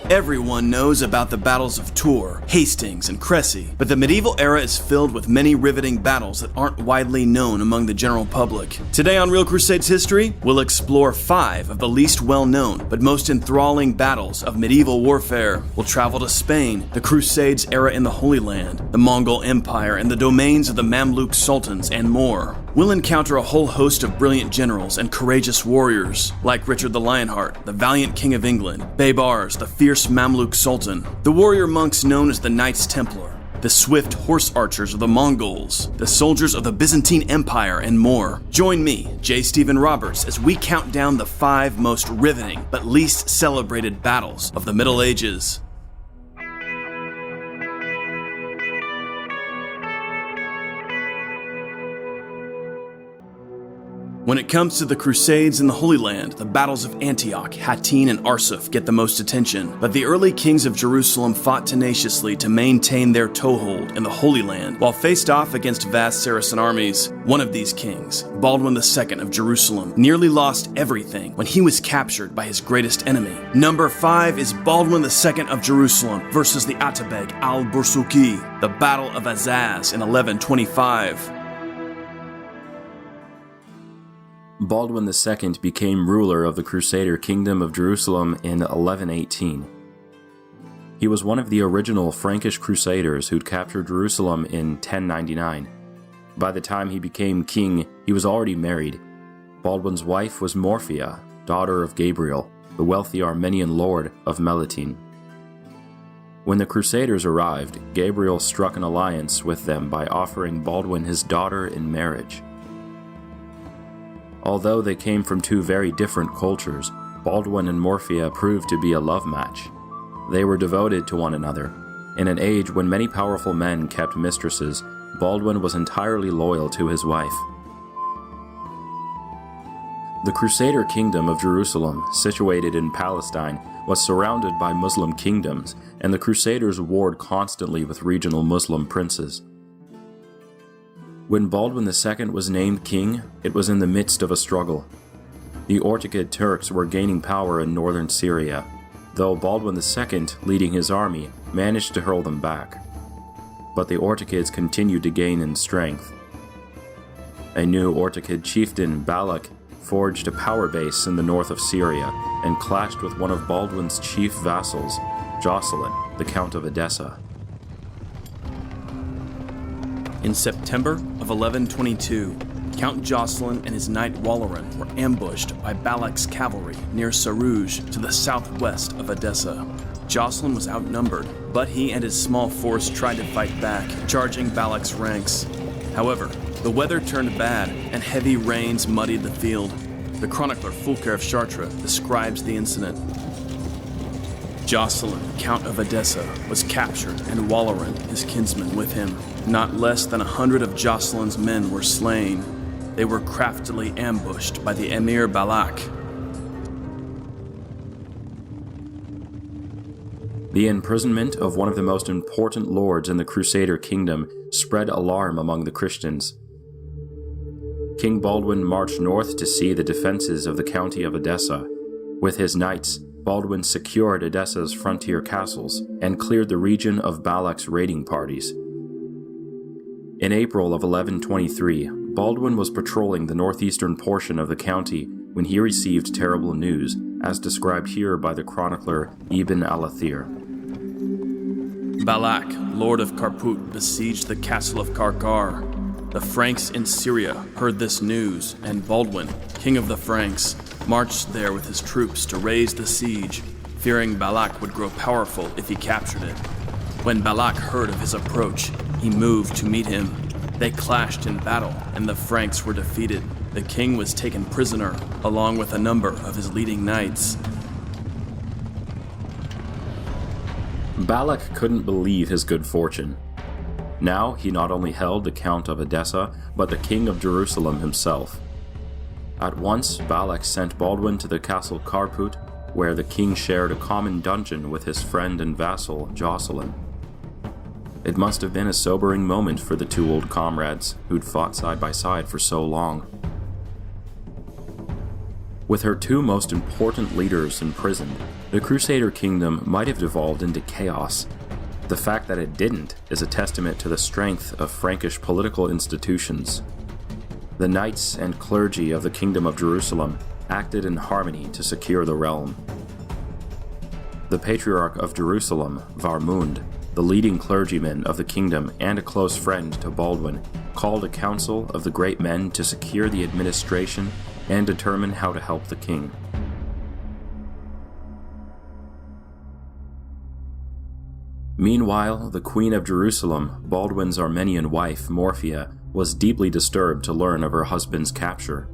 Everyone knows about the battles of Tours, Hastings, and Crecy, but the medieval era is filled with many riveting battles that aren't widely known among the general public. Today on Real Crusades History, we'll explore 5 of the least well-known but most enthralling battles of medieval warfare. We'll travel to Spain, the Crusades era in the Holy Land, the Mongol Empire, and the domains of the Mamluk Sultans, and more. We'll encounter a whole host of brilliant generals and courageous warriors, like Richard the Lionheart, the valiant King of England, Baibars, the fierce Mamluk Sultan, the warrior monks known as the Knights Templar, the swift horse archers of the Mongols, the soldiers of the Byzantine Empire, and more. Join me, J. Stephen Roberts, as we count down the 5 most riveting but least celebrated battles of the Middle Ages. When it comes to the Crusades in the Holy Land, the battles of Antioch, Hattin, and Arsuf get the most attention, but the early kings of Jerusalem fought tenaciously to maintain their toehold in the Holy Land while faced off against vast Saracen armies. One of these kings, Baldwin II of Jerusalem, nearly lost everything when he was captured by his greatest enemy. Number 5 is Baldwin II of Jerusalem versus the Atabeg al-Bursuki, the Battle of Azaz in 1125. Baldwin II became ruler of the Crusader Kingdom of Jerusalem in 1118. He was one of the original Frankish Crusaders who'd captured Jerusalem in 1099. By the time he became king, he was already married. Baldwin's wife was Morphia, daughter of Gabriel, the wealthy Armenian lord of Melitene. When the Crusaders arrived, Gabriel struck an alliance with them by offering Baldwin his daughter in marriage. Although they came from 2 very different cultures, Baldwin and Morphia proved to be a love match. They were devoted to one another. In an age when many powerful men kept mistresses, Baldwin was entirely loyal to his wife. The Crusader Kingdom of Jerusalem, situated in Palestine, was surrounded by Muslim kingdoms, and the Crusaders warred constantly with regional Muslim princes. When Baldwin II was named king, it was in the midst of a struggle. The Ortikid Turks were gaining power in northern Syria, though Baldwin II, leading his army, managed to hurl them back. But the Ortikids continued to gain in strength. A new Ortikid chieftain, Balak, forged a power base in the north of Syria and clashed with one of Baldwin's chief vassals, Jocelyn, the Count of Edessa. In September of 1122, Count Jocelyn and his knight Walaran were ambushed by Balak's cavalry near Saruj to the southwest of Edessa. Jocelyn was outnumbered, but he and his small force tried to fight back, charging Balak's ranks. However, the weather turned bad and heavy rains muddied the field. The chronicler Fulcher of Chartres describes the incident. Jocelyn, Count of Edessa, was captured and Walaran, his kinsman, with him. Not less than 100 of Jocelyn's men were slain. They were craftily ambushed by the Emir Balak. The imprisonment of one of the most important lords in the Crusader kingdom spread alarm among the Christians. King Baldwin marched north to see the defenses of the county of Edessa. With his knights, Baldwin secured Edessa's frontier castles and cleared the region of Balak's raiding parties. In April of 1123, Baldwin was patrolling the northeastern portion of the county when he received terrible news, as described here by the chronicler Ibn al-Athir. Balak, lord of Karput, besieged the castle of Karkar. The Franks in Syria heard this news, and Baldwin, king of the Franks, marched there with his troops to raise the siege, fearing Balak would grow powerful if he captured it. When Balak heard of his approach, he moved to meet him. They clashed in battle, and the Franks were defeated. The king was taken prisoner, along with a number of his leading knights. Balak couldn't believe his good fortune. Now he not only held the Count of Edessa, but the King of Jerusalem himself. At once, Balak sent Baldwin to the castle Karput, where the king shared a common dungeon with his friend and vassal, Jocelyn. It must have been a sobering moment for the 2 old comrades who'd fought side by side for so long. With her 2 most important leaders imprisoned, The Crusader kingdom might have devolved into chaos. The fact that it didn't is a testament to the strength of Frankish political institutions. The knights and clergy of the Kingdom of Jerusalem acted in harmony to secure the realm. The Patriarch of Jerusalem, Varmund, the leading clergyman of the kingdom and a close friend to Baldwin, called a council of the great men to secure the administration and determine how to help the king. Meanwhile, the Queen of Jerusalem, Baldwin's Armenian wife, Morphia, was deeply disturbed to learn of her husband's capture.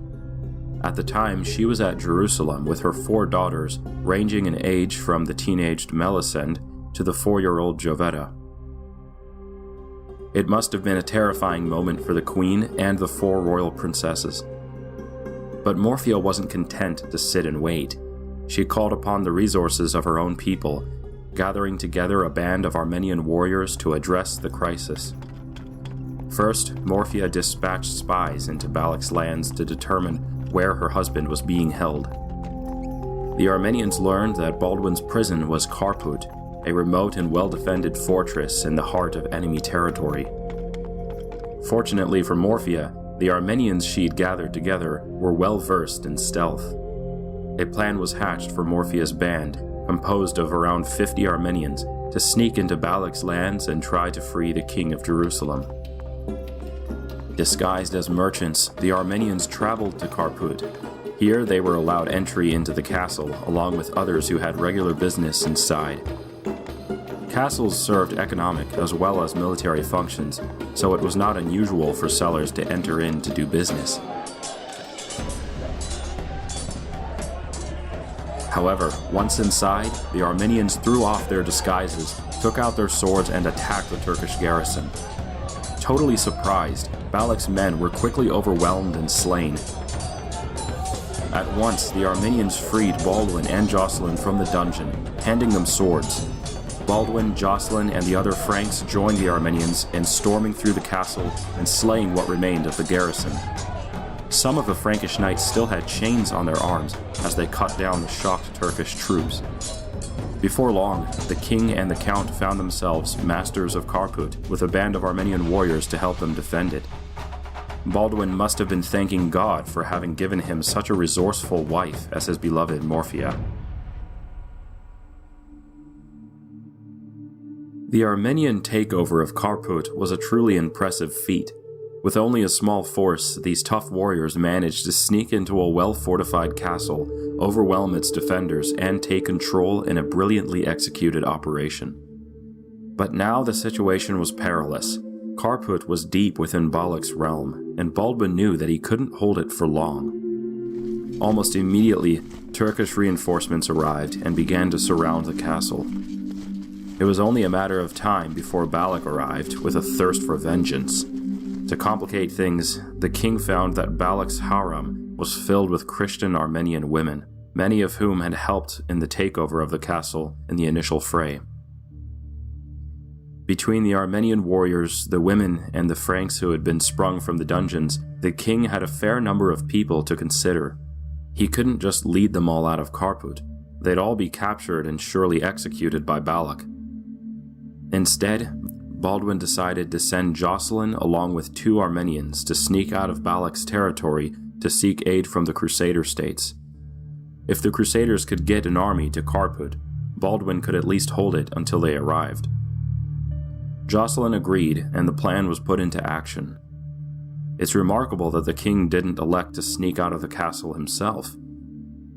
At the time, she was at Jerusalem with her 4 daughters, ranging in age from the teenaged Melisende to the 4-year-old Jovetta. It must have been a terrifying moment for the queen and the 4 royal princesses. But Morphia wasn't content to sit and wait. She called upon the resources of her own people, gathering together a band of Armenian warriors to address the crisis. First, Morphia dispatched spies into Balak's lands to determine where her husband was being held. The Armenians learned that Baldwin's prison was Karput, a remote and well-defended fortress in the heart of enemy territory. Fortunately for Morphia, the Armenians she'd gathered together were well-versed in stealth. A plan was hatched for Morphia's band, composed of around 50 Armenians, to sneak into Balak's lands and try to free the king of Jerusalem. Disguised as merchants, the Armenians traveled to Karput. Here they were allowed entry into the castle, along with others who had regular business inside. Castles served economic as well as military functions, so it was not unusual for sellers to enter in to do business. However, once inside, the Armenians threw off their disguises, took out their swords, and attacked the Turkish garrison. Totally surprised, Balak's men were quickly overwhelmed and slain. At once, the Armenians freed Baldwin and Jocelyn from the dungeon, handing them swords. Baldwin, Jocelyn, and the other Franks joined the Armenians in storming through the castle and slaying what remained of the garrison. Some of the Frankish knights still had chains on their arms as they cut down the shocked Turkish troops. Before long, the king and the count found themselves masters of Karput, with a band of Armenian warriors to help them defend it. Baldwin must have been thanking God for having given him such a resourceful wife as his beloved Morphia. The Armenian takeover of Karput was a truly impressive feat. With only a small force, these tough warriors managed to sneak into a well-fortified castle, overwhelm its defenders, and take control in a brilliantly executed operation. But now the situation was perilous. Karput was deep within Balak's realm, and Baldwin knew that he couldn't hold it for long. Almost immediately, Turkish reinforcements arrived and began to surround the castle. It was only a matter of time before Balak arrived with a thirst for vengeance. To complicate things, the king found that Balak's harem was filled with Christian Armenian women, many of whom had helped in the takeover of the castle in the initial fray. Between the Armenian warriors, the women, and the Franks who had been sprung from the dungeons, the king had a fair number of people to consider. He couldn't just lead them all out of Karput. They'd all be captured and surely executed by Balak. Instead, Baldwin decided to send Jocelyn along with 2 Armenians to sneak out of Balak's territory to seek aid from the Crusader states. If the Crusaders could get an army to Karput, Baldwin could at least hold it until they arrived. Jocelyn agreed, and the plan was put into action. It's remarkable that the king didn't elect to sneak out of the castle himself.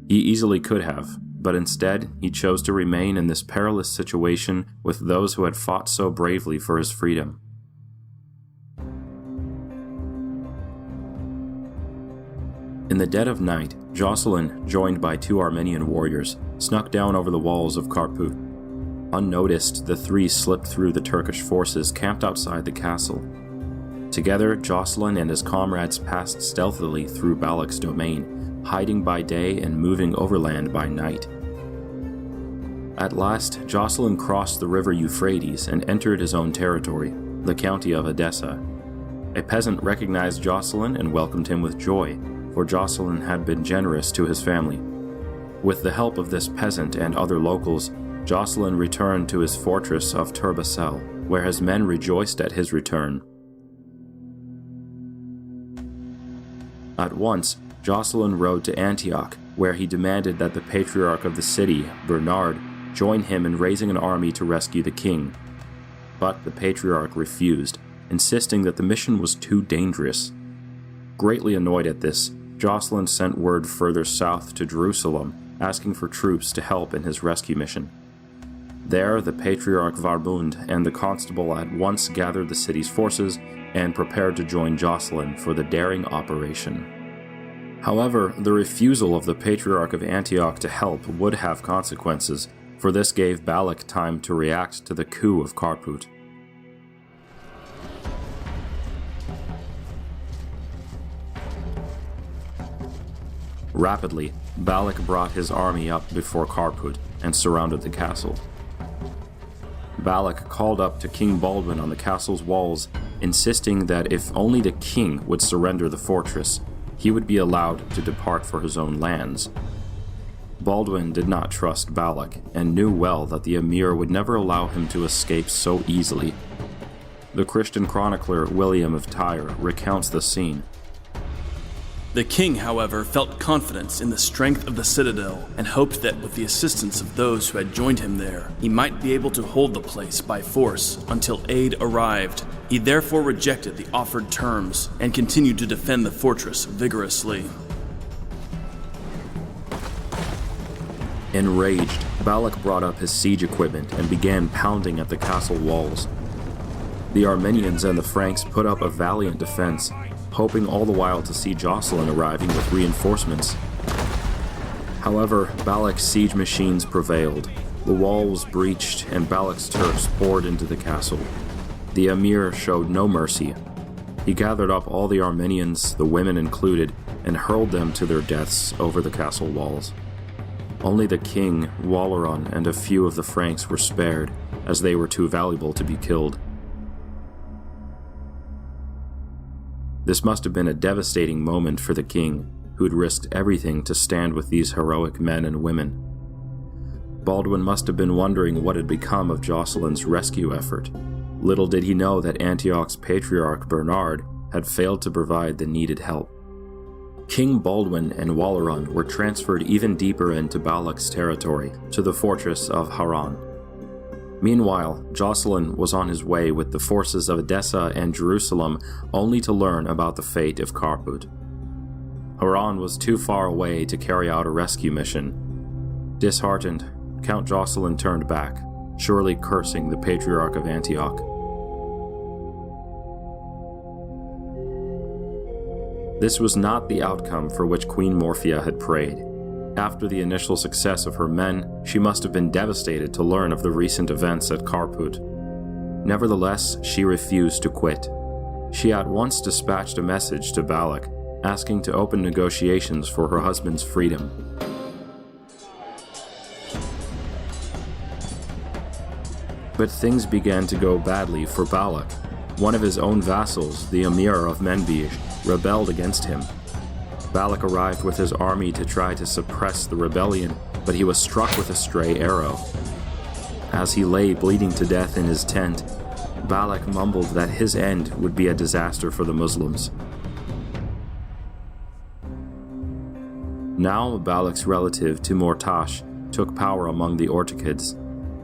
He easily could have, but instead he chose to remain in this perilous situation with those who had fought so bravely for his freedom. In the dead of night, Jocelyn, joined by 2 Armenian warriors, snuck down over the walls of Karput. Unnoticed, the 3 slipped through the Turkish forces camped outside the castle. Together, Jocelyn and his comrades passed stealthily through Balak's domain, hiding by day and moving overland by night. At last, Jocelyn crossed the river Euphrates and entered his own territory, the county of Edessa. A peasant recognized Jocelyn and welcomed him with joy, for Jocelyn had been generous to his family. With the help of this peasant and other locals, Jocelyn returned to his fortress of Turbessel, where his men rejoiced at his return. At once, Jocelyn rode to Antioch, where he demanded that the patriarch of the city, Bernard, join him in raising an army to rescue the king. But the patriarch refused, insisting that the mission was too dangerous. Greatly annoyed at this, Jocelyn sent word further south to Jerusalem, asking for troops to help in his rescue mission. There, the patriarch Varbund and the constable at once gathered the city's forces and prepared to join Jocelyn for the daring operation. However, the refusal of the patriarch of Antioch to help would have consequences, for this gave Balak time to react to the coup of Kharput. Rapidly, Balak brought his army up before Kharput and surrounded the castle. Balak called up to King Baldwin on the castle's walls, insisting that if only the king would surrender the fortress, he would be allowed to depart for his own lands. Baldwin did not trust Balak and knew well that the emir would never allow him to escape so easily. The Christian chronicler William of Tyre recounts the scene. The king, however, felt confidence in the strength of the citadel and hoped that with the assistance of those who had joined him there, he might be able to hold the place by force until aid arrived. He therefore rejected the offered terms and continued to defend the fortress vigorously. Enraged, Balak brought up his siege equipment and began pounding at the castle walls. The Armenians and the Franks put up a valiant defense, hoping all the while to see Jocelyn arriving with reinforcements. However, Balak's siege machines prevailed. The wall was breached and Balak's Turks poured into the castle. The emir showed no mercy. He gathered up all the Armenians, the women included, and hurled them to their deaths over the castle walls. Only the king, Waleran, and a few of the Franks were spared, as they were too valuable to be killed. This must have been a devastating moment for the king, who had risked everything to stand with these heroic men and women. Baldwin must have been wondering what had become of Jocelyn's rescue effort. Little did he know that Antioch's patriarch Bernard had failed to provide the needed help. King Baldwin and Waleran were transferred even deeper into Balak's territory, to the fortress of Haran. Meanwhile, Jocelyn was on his way with the forces of Edessa and Jerusalem, only to learn about the fate of Kharput. Haran was too far away to carry out a rescue mission. Disheartened, Count Jocelyn turned back, surely cursing the Patriarch of Antioch. This was not the outcome for which Queen Morphia had prayed. After the initial success of her men, she must have been devastated to learn of the recent events at Kharput. Nevertheless, she refused to quit. She at once dispatched a message to Balak, asking to open negotiations for her husband's freedom. But things began to go badly for Balak. One of his own vassals, the Emir of Menbij, rebelled against him. Balak arrived with his army to try to suppress the rebellion, but he was struck with a stray arrow. As he lay bleeding to death in his tent, Balak mumbled that his end would be a disaster for the Muslims. Now Balak's relative Timur-Tash took power among the Ortikids.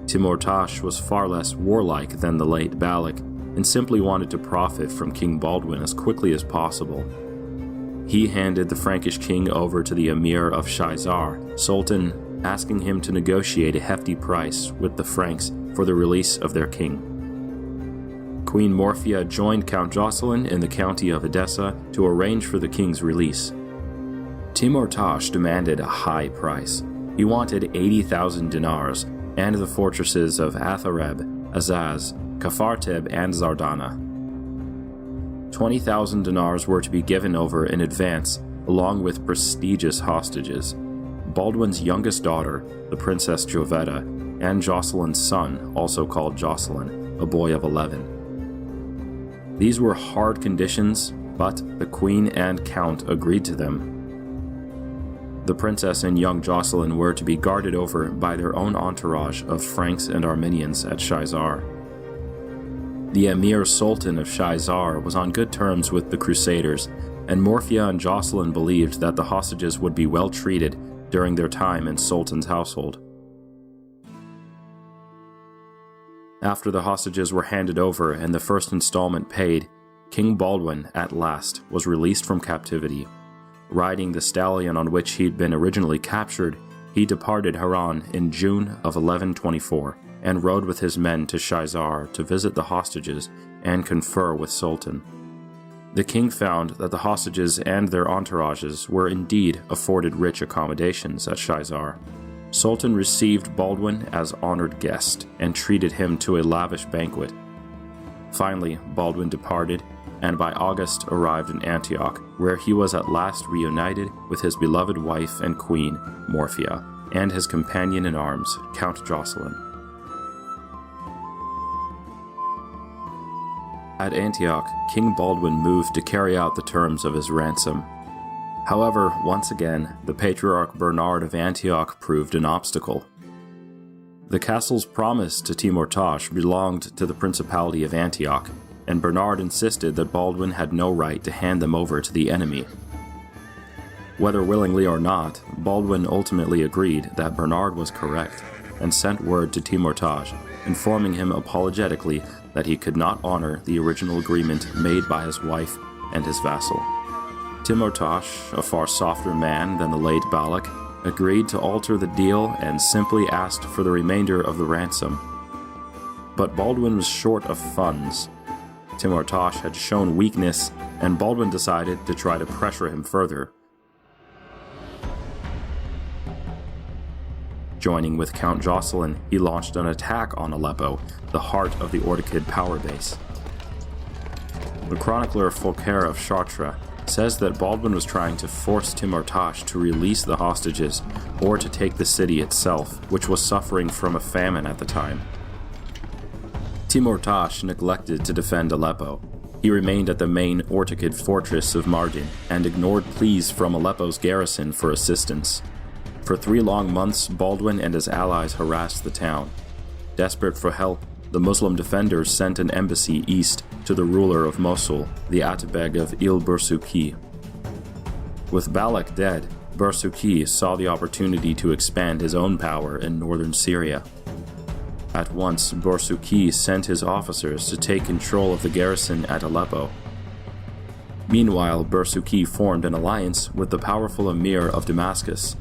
Timur-Tash was far less warlike than the late Balak, and simply wanted to profit from King Baldwin as quickly as possible. He handed the Frankish king over to the emir of Shaizar, Sultan, asking him to negotiate a hefty price with the Franks for the release of their king. Queen Morphia joined Count Jocelyn in the county of Edessa to arrange for the king's release. Timur-Tash demanded a high price. He wanted 80,000 dinars and the fortresses of Athareb, Azaz, Kafarteb, and Zardana. 20,000 dinars were to be given over in advance, along with prestigious hostages. Baldwin's youngest daughter, the Princess Jovetta, and Jocelyn's son, also called Jocelyn, a boy of 11. These were hard conditions, but the queen and count agreed to them. The princess and young Jocelyn were to be guarded over by their own entourage of Franks and Armenians at Shaizar. The Emir Sultan of Shaizar was on good terms with the Crusaders, and Morphia and Jocelyn believed that the hostages would be well treated during their time in Sultan's household. After the hostages were handed over and the first installment paid, King Baldwin, at last, was released from captivity. Riding the stallion on which he'd been originally captured, he departed Haran in June of 1124 and rode with his men to Shaizar to visit the hostages and confer with Sultan. The king found that the hostages and their entourages were indeed afforded rich accommodations at Shaizar. Sultan received Baldwin as honored guest and treated him to a lavish banquet. Finally, Baldwin departed, and by August arrived in Antioch, where he was at last reunited with his beloved wife and queen, Morphia, and his companion in arms, Count Jocelyn. At Antioch, King Baldwin moved to carry out the terms of his ransom. However, once again, the Patriarch Bernard of Antioch proved an obstacle. The castles promised to Timur-Tash belonged to the Principality of Antioch, and Bernard insisted that Baldwin had no right to hand them over to the enemy. Whether willingly or not, Baldwin ultimately agreed that Bernard was correct, and sent word to Timur-Tash, informing him apologetically that he could not honor the original agreement made by his wife and his vassal. Timur-Tash, a far softer man than the late Balak, agreed to alter the deal and simply asked for the remainder of the ransom. But Baldwin was short of funds. Timur-Tash had shown weakness, and Baldwin decided to try to pressure him further. Joining with Count Jocelyn, he launched an attack on Aleppo, the heart of the Ortikid power base. The chronicler Fulcher of Chartres says that Baldwin was trying to force Timur-Tash to release the hostages or to take the city itself, which was suffering from a famine at the time. Timur-Tash neglected to defend Aleppo. He remained at the main Ortikid fortress of Mardin and ignored pleas from Aleppo's garrison for assistance. For 3 long months, Baldwin and his allies harassed the town. Desperate for help, the Muslim defenders sent an embassy east to the ruler of Mosul, the Atabeg of Il-Bursuki. With Balak dead, Bursuki saw the opportunity to expand his own power in northern Syria. At once, Bursuki sent his officers to take control of the garrison at Aleppo. Meanwhile, Bursuki formed an alliance with the powerful emir of Damascus.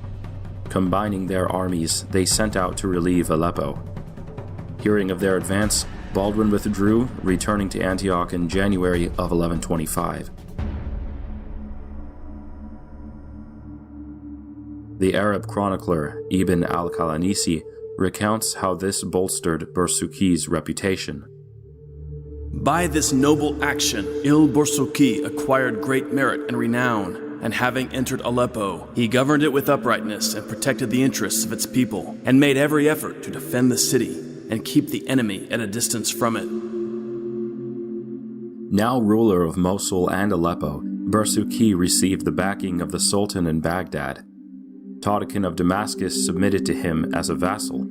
Combining their armies, they sent out to relieve Aleppo. Hearing of their advance, Baldwin withdrew, returning to Antioch in January of 1125. The Arab chronicler Ibn al-Qalanisi recounts how this bolstered Bursuki's reputation. By this noble action, Il-Bursuki acquired great merit and renown, and having entered Aleppo, he governed it with uprightness and protected the interests of its people, and made every effort to defend the city and keep the enemy at a distance from it. Now ruler of Mosul and Aleppo, Bursuki received the backing of the Sultan in Baghdad. Tadikin of Damascus submitted to him as a vassal.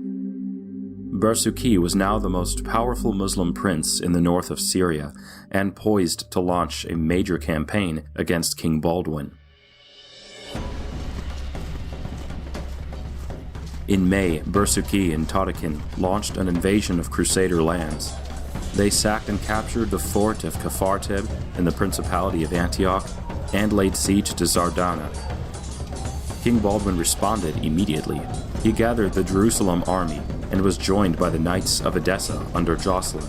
Bursuki was now the most powerful Muslim prince in the north of Syria, and poised to launch a major campaign against King Baldwin. In May, Bursuki and Tadikin launched an invasion of Crusader lands. They sacked and captured the fort of Kafarteb in the Principality of Antioch, and laid siege to Zardana. King Baldwin responded immediately. He gathered the Jerusalem army and was joined by the Knights of Edessa under Jocelyn.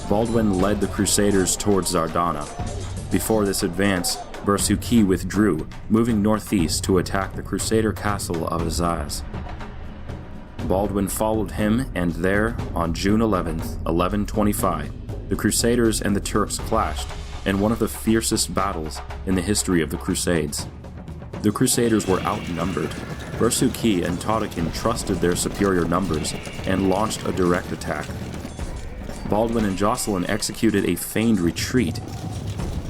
Baldwin led the Crusaders towards Zardana. Before this advance, Bursuki withdrew, moving northeast to attack the Crusader castle of Azaz. Baldwin followed him, and there, on June 11th, 1125, the Crusaders and the Turks clashed in one of the fiercest battles in the history of the Crusades. The Crusaders were outnumbered. Bursuki and Tadikin trusted their superior numbers and launched a direct attack. Baldwin and Jocelyn executed a feigned retreat.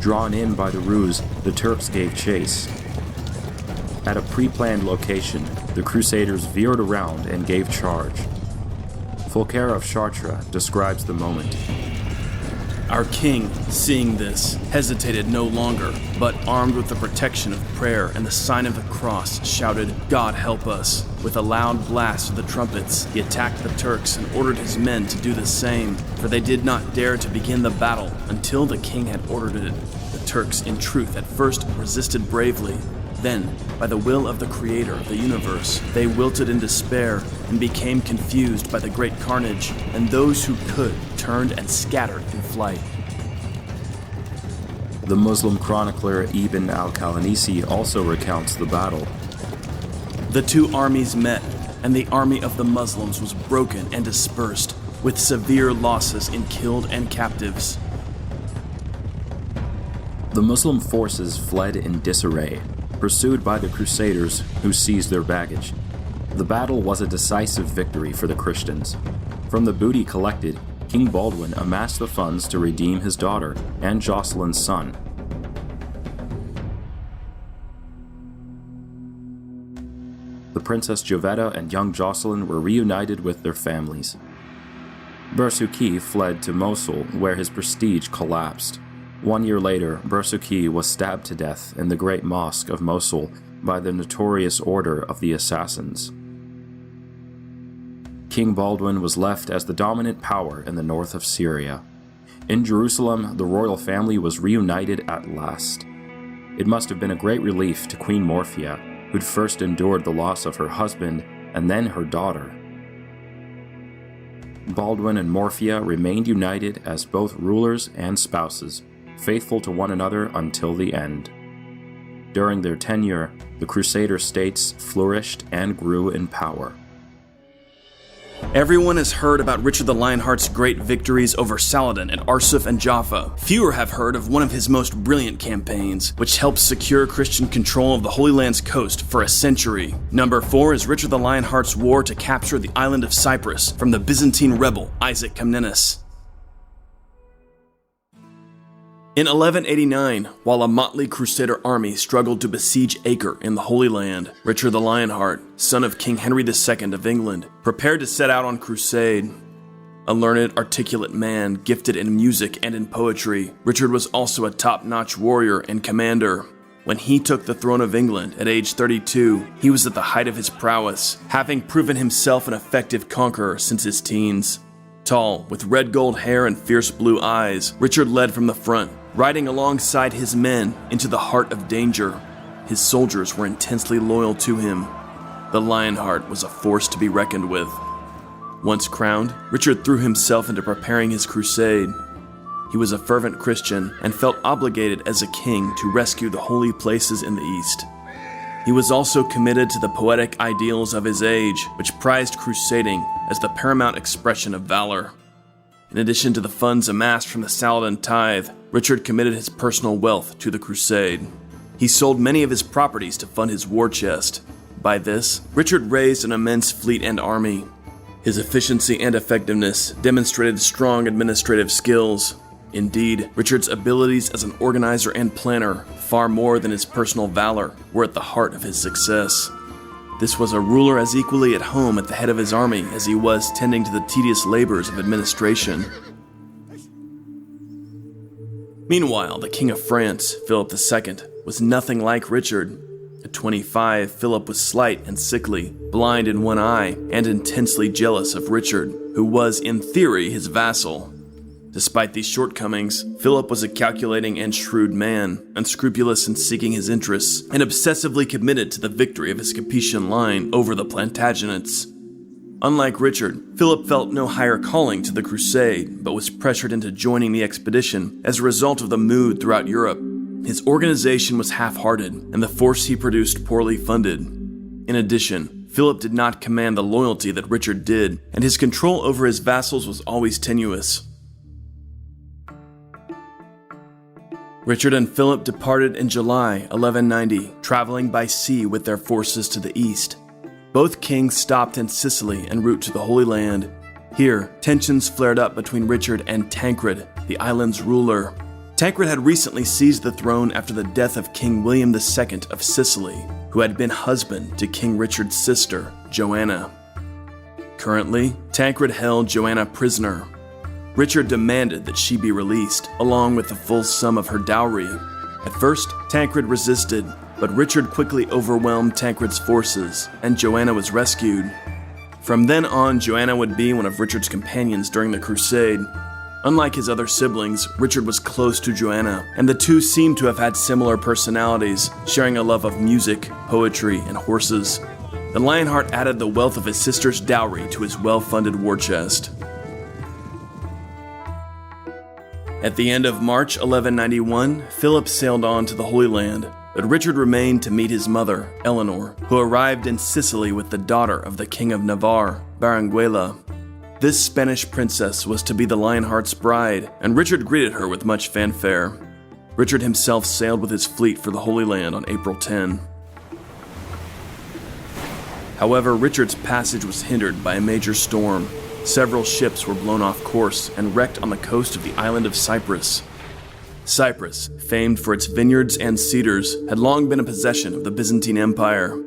Drawn in by the ruse, the Turks gave chase. At a pre-planned location, the Crusaders veered around and gave charge. Fulcher of Chartres describes the moment. Our king, seeing this, hesitated no longer, but armed with the protection of prayer and the sign of the cross, shouted, "God help us." With a loud blast of the trumpets, he attacked the Turks and ordered his men to do the same, for they did not dare to begin the battle until the king had ordered it. The Turks, in truth, at first resisted bravely. Then, by the will of the Creator of the universe, they wilted in despair and became confused by the great carnage, and those who could turned and scattered in flight. The Muslim chronicler Ibn al-Qalanisi also recounts the battle. The two armies met, and the army of the Muslims was broken and dispersed, with severe losses in killed and captives. The Muslim forces fled in disarray, pursued by the Crusaders, who seized their baggage. The battle was a decisive victory for the Christians. From the booty collected, King Baldwin amassed the funds to redeem his daughter and Jocelyn's son. The Princess Jovetta and young Jocelyn were reunited with their families. Bursuqi fled to Mosul, where his prestige collapsed. 1 year later, Bursuqi was stabbed to death in the Great Mosque of Mosul by the notorious Order of the Assassins. King Baldwin was left as the dominant power in the north of Syria. In Jerusalem, the royal family was reunited at last. It must have been a great relief to Queen Morphia, who'd first endured the loss of her husband and then her daughter. Baldwin and Morphia remained united as both rulers and spouses, faithful to one another until the end. During their tenure, the Crusader states flourished and grew in power. Everyone has heard about Richard the Lionheart's great victories over Saladin at Arsuf and Jaffa. Fewer have heard of one of his most brilliant campaigns, which helped secure Christian control of the Holy Land's coast for a century. Number 4 is Richard the Lionheart's war to capture the island of Cyprus from the Byzantine rebel Isaac Comnenus. In 1189, while a motley Crusader army struggled to besiege Acre in the Holy Land, Richard the Lionheart, son of King Henry II of England, prepared to set out on crusade. A learned, articulate man gifted in music and in poetry, Richard was also a top-notch warrior and commander. When he took the throne of England at age 32, he was at the height of his prowess, having proven himself an effective conqueror since his teens. Tall, with red gold hair and fierce blue eyes, Richard led from the front, riding alongside his men into the heart of danger. His soldiers were intensely loyal to him. The Lionheart was a force to be reckoned with. Once crowned, Richard threw himself into preparing his crusade. He was a fervent Christian and felt obligated as a king to rescue the holy places in the East. He was also committed to the poetic ideals of his age, which prized crusading as the paramount expression of valor. In addition to the funds amassed from the Saladin tithe, Richard committed his personal wealth to the crusade. He sold many of his properties to fund his war chest. By this, Richard raised an immense fleet and army. His efficiency and effectiveness demonstrated strong administrative skills. Indeed, Richard's abilities as an organizer and planner, far more than his personal valor, were at the heart of his success. This was a ruler as equally at home at the head of his army as he was tending to the tedious labors of administration. Meanwhile, the King of France, Philip II, was nothing like Richard. At 25, Philip was slight and sickly, blind in one eye, and intensely jealous of Richard, who was, in theory, his vassal. Despite these shortcomings, Philip was a calculating and shrewd man, unscrupulous in seeking his interests, and obsessively committed to the victory of his Capetian line over the Plantagenets. Unlike Richard, Philip felt no higher calling to the crusade, but was pressured into joining the expedition as a result of the mood throughout Europe. His organization was half-hearted, and the force he produced poorly funded. In addition, Philip did not command the loyalty that Richard did, and his control over his vassals was always tenuous. Richard and Philip departed in July 1190, traveling by sea with their forces to the east. Both kings stopped in Sicily en route to the Holy Land. Here, tensions flared up between Richard and Tancred, the island's ruler. Tancred had recently seized the throne after the death of King William II of Sicily, who had been husband to King Richard's sister, Joanna. Currently, Tancred held Joanna prisoner. Richard demanded that she be released, along with the full sum of her dowry. At first, Tancred resisted, but Richard quickly overwhelmed Tancred's forces, and Joanna was rescued. From then on, Joanna would be one of Richard's companions during the crusade. Unlike his other siblings, Richard was close to Joanna, and the two seemed to have had similar personalities, sharing a love of music, poetry, and horses. The Lionheart added the wealth of his sister's dowry to his well-funded war chest. At the end of March 1191, Philip sailed on to the Holy Land, but Richard remained to meet his mother, Eleanor, who arrived in Sicily with the daughter of the King of Navarre, Berenguela. This Spanish princess was to be the Lionheart's bride, and Richard greeted her with much fanfare. Richard himself sailed with his fleet for the Holy Land on April 10. However, Richard's passage was hindered by a major storm. Several ships were blown off course and wrecked on the coast of the island of Cyprus. Cyprus, famed for its vineyards and cedars, had long been a possession of the Byzantine Empire.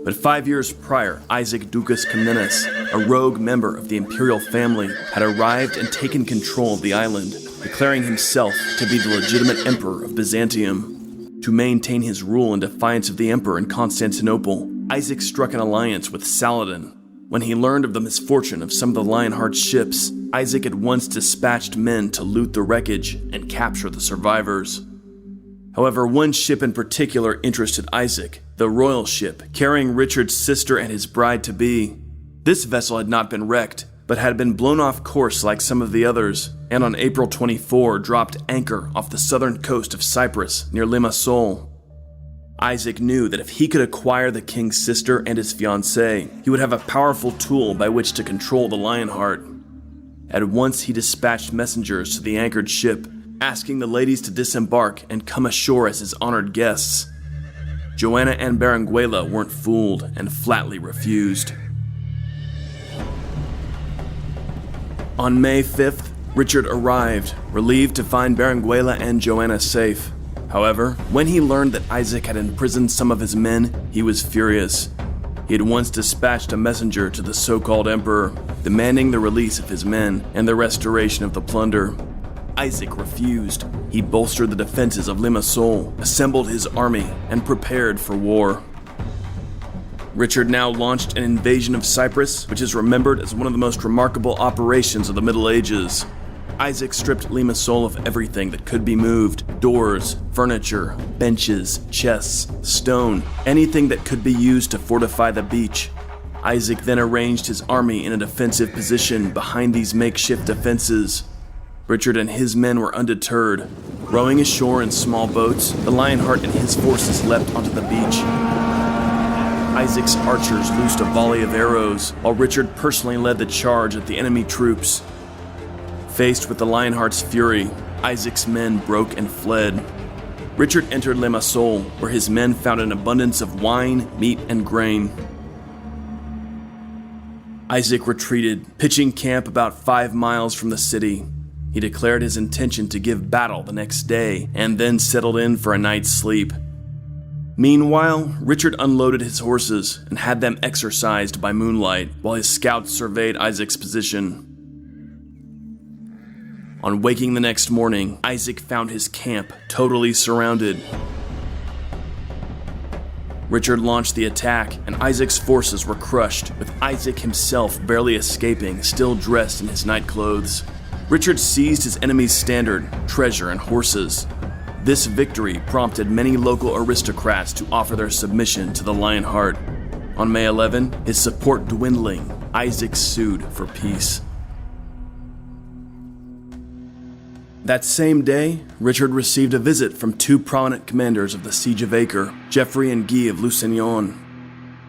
But 5 years prior, Isaac Ducas Comnenus, a rogue member of the imperial family, had arrived and taken control of the island, declaring himself to be the legitimate emperor of Byzantium. To maintain his rule in defiance of the emperor in Constantinople, Isaac struck an alliance with Saladin. When he learned of the misfortune of some of the Lionheart's ships, Isaac at once dispatched men to loot the wreckage and capture the survivors. However, one ship in particular interested Isaac, the royal ship, carrying Richard's sister and his bride-to-be. This vessel had not been wrecked, but had been blown off course like some of the others, and on April 24 dropped anchor off the southern coast of Cyprus near Limassol. Isaac knew that if he could acquire the king's sister and his fiancée, he would have a powerful tool by which to control the Lionheart. At once he dispatched messengers to the anchored ship, asking the ladies to disembark and come ashore as his honored guests. Joanna and Berenguela weren't fooled and flatly refused. On May 5th, Richard arrived, relieved to find Berenguela and Joanna safe. However, when he learned that Isaac had imprisoned some of his men, he was furious. He had once dispatched a messenger to the so-called emperor, demanding the release of his men and the restoration of the plunder. Isaac refused. He bolstered the defenses of Limassol, assembled his army, and prepared for war. Richard now launched an invasion of Cyprus, which is remembered as one of the most remarkable operations of the Middle Ages. Isaac stripped Limassol of everything that could be moved: doors, furniture, benches, chests, stone, anything that could be used to fortify the beach. Isaac then arranged his army in a defensive position behind these makeshift defenses. Richard and his men were undeterred. Rowing ashore in small boats, the Lionheart and his forces leapt onto the beach. Isaac's archers loosed a volley of arrows, while Richard personally led the charge at the enemy troops. Faced with the Lionheart's fury, Isaac's men broke and fled. Richard entered Limassol, where his men found an abundance of wine, meat, and grain. Isaac retreated, pitching camp about 5 miles from the city. He declared his intention to give battle the next day, and then settled in for a night's sleep. Meanwhile, Richard unloaded his horses and had them exercised by moonlight, while his scouts surveyed Isaac's position. On waking the next morning, Isaac found his camp totally surrounded. Richard launched the attack, and Isaac's forces were crushed, with Isaac himself barely escaping, still dressed in his night clothes. Richard seized his enemy's standard, treasure, and horses. This victory prompted many local aristocrats to offer their submission to the Lionheart. On May 11, his support dwindling, Isaac sued for peace. That same day, Richard received a visit from 2 prominent commanders of the Siege of Acre, Geoffrey and Guy of Lusignan.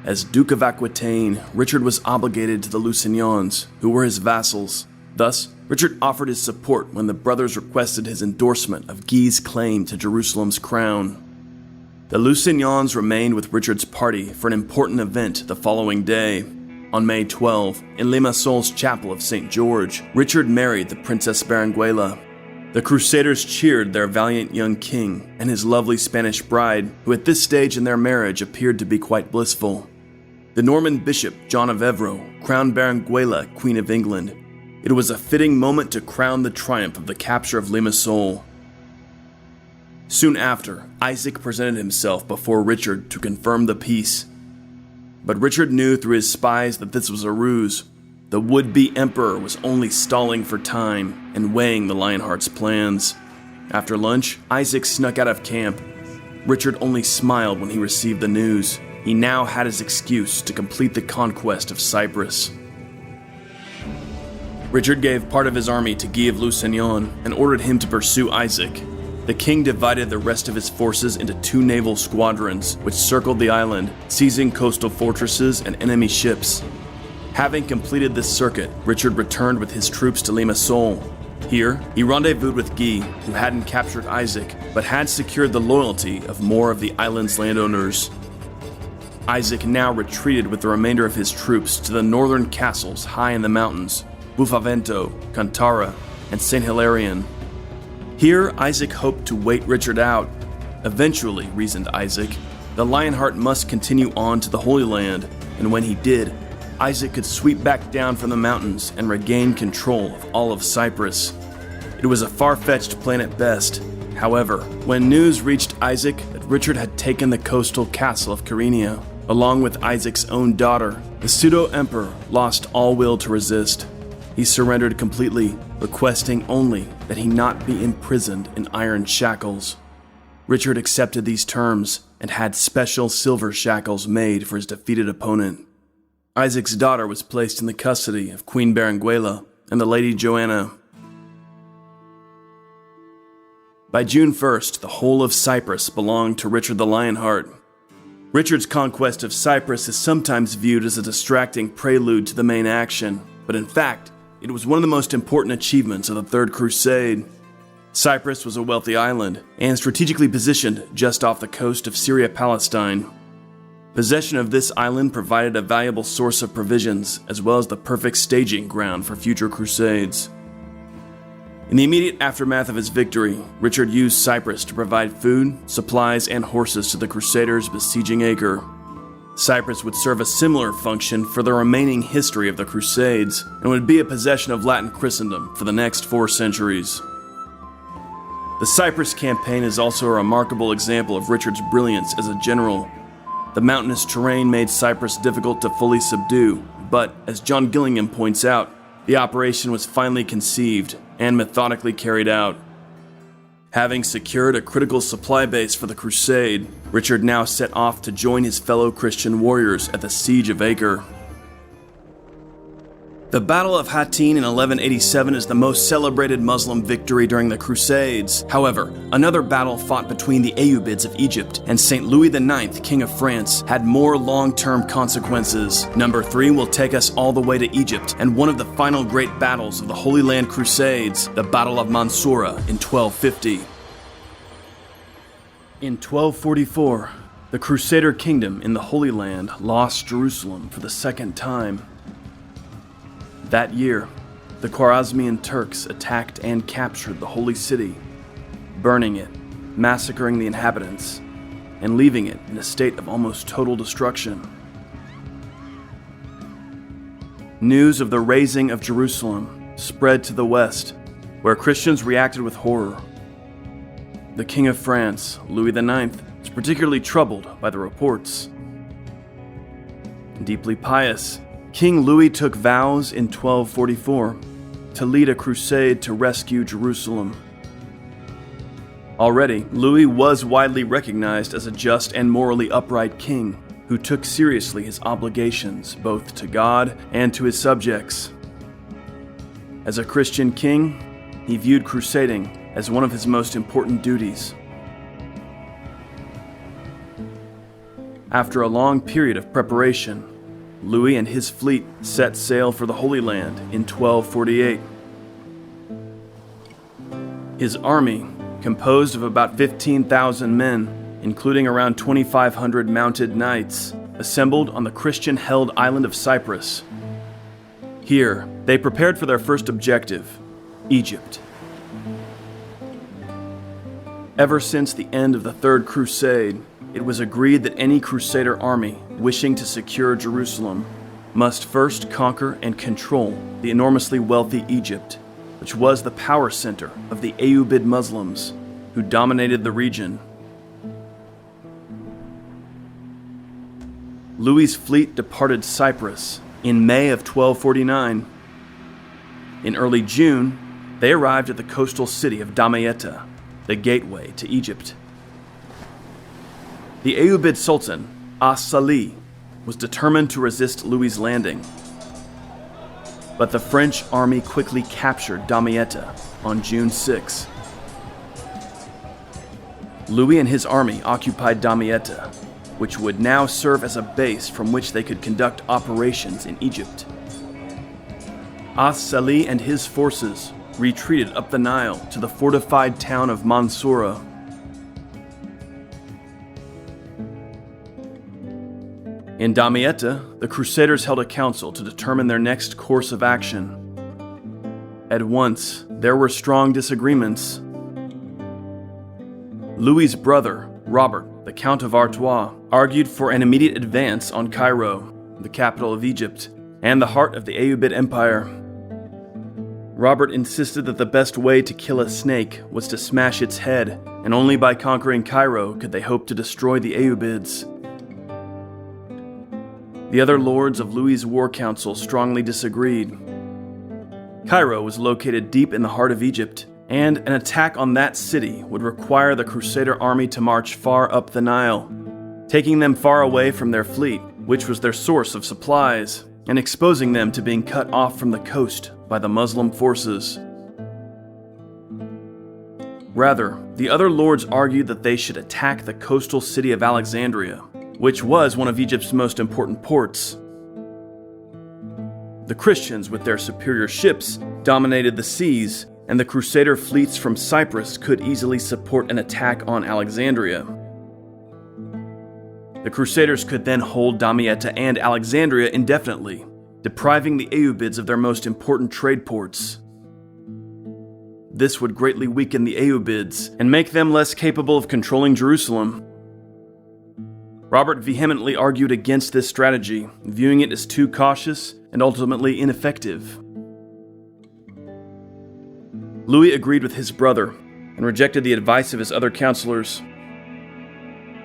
As Duke of Aquitaine, Richard was obligated to the Lusignans, who were his vassals. Thus, Richard offered his support when the brothers requested his endorsement of Guy's claim to Jerusalem's crown. The Lusignans remained with Richard's party for an important event the following day. On May 12, in Limassol's chapel of St. George, Richard married the Princess Berenguela. The Crusaders cheered their valiant young king and his lovely Spanish bride, who at this stage in their marriage appeared to be quite blissful. The Norman bishop John of Evro crowned Berenguela Queen of England. It was a fitting moment to crown the triumph of the capture of Limassol. Soon after, Isaac presented himself before Richard to confirm the peace. But Richard knew through his spies that this was a ruse. The would-be emperor was only stalling for time and weighing the Lionheart's plans. After lunch, Isaac snuck out of camp. Richard only smiled when he received the news. He now had his excuse to complete the conquest of Cyprus. Richard gave part of his army to Guy of Lusignan and ordered him to pursue Isaac. The king divided the rest of his forces into 2 naval squadrons, which circled the island, seizing coastal fortresses and enemy ships. Having completed this circuit, Richard returned with his troops to Limassol. Here, he rendezvoused with Guy, who hadn't captured Isaac, but had secured the loyalty of more of the island's landowners. Isaac now retreated with the remainder of his troops to the northern castles high in the mountains, Buffavento, Cantara, and St. Hilarion. Here, Isaac hoped to wait Richard out. Eventually, reasoned Isaac, the Lionheart must continue on to the Holy Land, and when he did, Isaac could sweep back down from the mountains and regain control of all of Cyprus. It was a far-fetched plan at best. However, when news reached Isaac that Richard had taken the coastal castle of Kyrenia, along with Isaac's own daughter, the pseudo-emperor lost all will to resist. He surrendered completely, requesting only that he not be imprisoned in iron shackles. Richard accepted these terms and had special silver shackles made for his defeated opponent. Isaac's daughter was placed in the custody of Queen Berenguela and the Lady Joanna. By June 1st, the whole of Cyprus belonged to Richard the Lionheart. Richard's conquest of Cyprus is sometimes viewed as a distracting prelude to the main action, but in fact, it was one of the most important achievements of the Third Crusade. Cyprus was a wealthy island and strategically positioned just off the coast of Syria-Palestine. Possession of this island provided a valuable source of provisions, as well as the perfect staging ground for future crusades. In the immediate aftermath of his victory, Richard used Cyprus to provide food, supplies, and horses to the Crusaders besieging Acre. Cyprus would serve a similar function for the remaining history of the Crusades, and would be a possession of Latin Christendom for the next 4 centuries. The Cyprus campaign is also a remarkable example of Richard's brilliance as a general. The mountainous terrain made Cyprus difficult to fully subdue, but, as John Gillingham points out, the operation was finally conceived and methodically carried out. Having secured a critical supply base for the crusade, Richard now set off to join his fellow Christian warriors at the siege of Acre. The Battle of Hattin in 1187 is the most celebrated Muslim victory during the Crusades. However, another battle fought between the Ayyubids of Egypt and St. Louis IX, King of France, had more long-term consequences. Number 3 will take us all the way to Egypt, and one of the final great battles of the Holy Land Crusades, the Battle of Mansoura in 1250. In 1244, the Crusader kingdom in the Holy Land lost Jerusalem for the second time. That year, the Khwarezmian Turks attacked and captured the Holy City, burning it, massacring the inhabitants, and leaving it in a state of almost total destruction. News of the razing of Jerusalem spread to the west, where Christians reacted with horror. The King of France, Louis IX, was particularly troubled by the reports. Deeply pious, King Louis took vows in 1244 to lead a crusade to rescue Jerusalem. Already, Louis was widely recognized as a just and morally upright king who took seriously his obligations both to God and to his subjects. As a Christian king, he viewed crusading as one of his most important duties. After a long period of preparation, Louis and his fleet set sail for the Holy Land in 1248. His army, composed of about 15,000 men, including around 2,500 mounted knights, assembled on the Christian-held island of Cyprus. Here, they prepared for their first objective, Egypt. Ever since the end of the Third Crusade, it was agreed that any Crusader army wishing to secure Jerusalem must first conquer and control the enormously wealthy Egypt, which was the power center of the Ayyubid Muslims, who dominated the region. Louis's fleet departed Cyprus in May of 1249. In early June, they arrived at the coastal city of Damietta, the gateway to Egypt. The Ayyubid Sultan, As-Salih, was determined to resist Louis's landing. But the French army quickly captured Damietta on June 6. Louis and his army occupied Damietta, which would now serve as a base from which they could conduct operations in Egypt. As-Salih and his forces retreated up the Nile to the fortified town of Mansoura. In Damietta, the Crusaders held a council to determine their next course of action. At once, there were strong disagreements. Louis's brother, Robert, the Count of Artois, argued for an immediate advance on Cairo, the capital of Egypt, and the heart of the Ayyubid Empire. Robert insisted that the best way to kill a snake was to smash its head, and only by conquering Cairo could they hope to destroy the Ayyubids. The other lords of Louis's war council strongly disagreed. Cairo was located deep in the heart of Egypt, and an attack on that city would require the Crusader army to march far up the Nile, taking them far away from their fleet, which was their source of supplies, and exposing them to being cut off from the coast by the Muslim forces. Rather, the other lords argued that they should attack the coastal city of Alexandria, which was one of Egypt's most important ports. The Christians, with their superior ships, dominated the seas, and the Crusader fleets from Cyprus could easily support an attack on Alexandria. The Crusaders could then hold Damietta and Alexandria indefinitely, depriving the Ayyubids of their most important trade ports. This would greatly weaken the Ayyubids and make them less capable of controlling Jerusalem. Robert vehemently argued against this strategy, viewing it as too cautious and ultimately ineffective. Louis agreed with his brother and rejected the advice of his other counselors.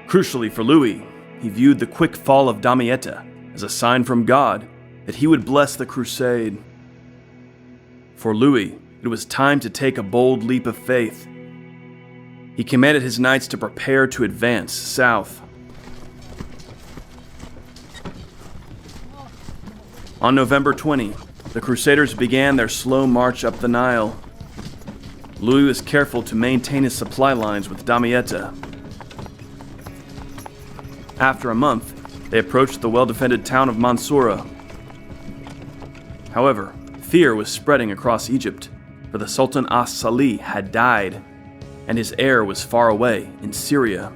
Crucially for Louis, he viewed the quick fall of Damietta as a sign from God that he would bless the crusade. For Louis, it was time to take a bold leap of faith. He commanded his knights to prepare to advance south. On November 20, the Crusaders began their slow march up the Nile. Louis was careful to maintain his supply lines with Damietta. After a month, they approached the well-defended town of Mansoura. However, fear was spreading across Egypt, for the Sultan As-Salih had died, and his heir was far away in Syria.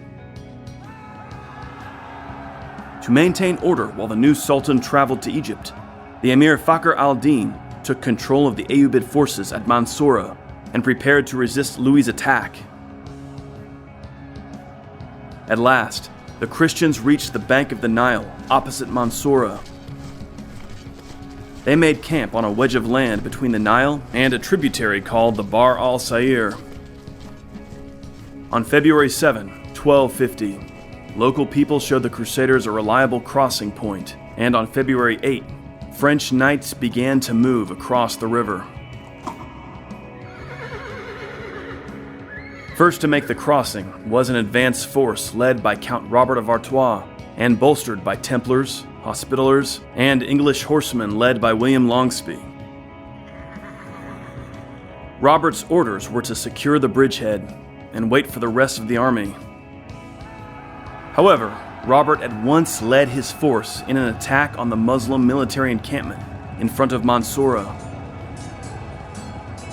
To maintain order while the new Sultan traveled to Egypt, the Emir Fakhr al-Din took control of the Ayyubid forces at Mansoura and prepared to resist Louis's attack. At last, the Christians reached the bank of the Nile opposite Mansoura. They made camp on a wedge of land between the Nile and a tributary called the Bahr al-Sair. On February 7, 1250, local people showed the Crusaders a reliable crossing point, and on February 8, French knights began to move across the river. First to make the crossing was an advance force led by Count Robert of Artois and bolstered by Templars, Hospitallers, and English horsemen led by William Longsby. Robert's orders were to secure the bridgehead and wait for the rest of the army. However, Robert at once led his force in an attack on the Muslim military encampment in front of Mansoura.